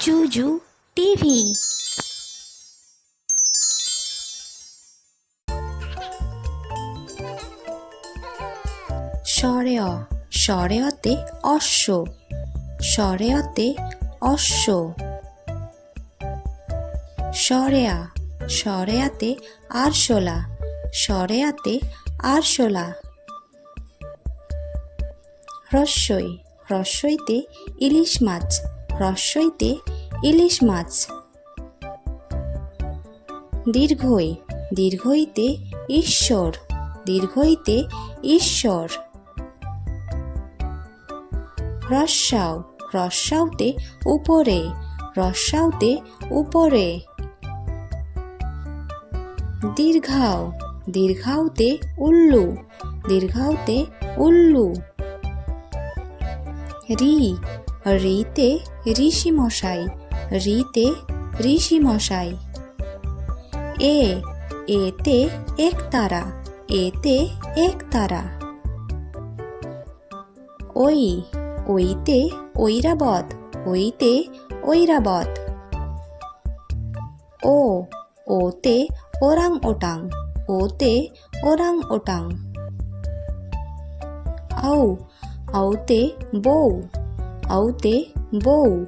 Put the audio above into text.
জুজু TV. সরেয় সরেয়তে অশ্ব, সরেয়তে অশ্ব। সরেয়া সরেয়াতে আরশোলা, সরেয়াতে আরশোলা। হ্রস্বই হ্রস্বইতে ইলিশ মাছ, হ্রস্বইতে ইলিশ মাছ। দীর্ঘই দীর্ঘইতে ঈশ্বর, দীর্ঘইতে ঈশ্বর। হ্রস্বাও হ্রস্বাউতে উপরে, হ্রস্বাউতে উপরে। দীর্ঘাও দীর্ঘাউতে উল্লু, দীর্ঘাউতে উল্লু। রি রিতে ঋষি মশাই, রিতে ঋষি মশাই। এতে একতারা, এতে একতারা। ওইতে ঐরাবত, ওইতে ঐরাবত। ওতে ওরাং ওটাং, ওতে ওরাং ওটাং। আউতে বউ, আউতে বউ।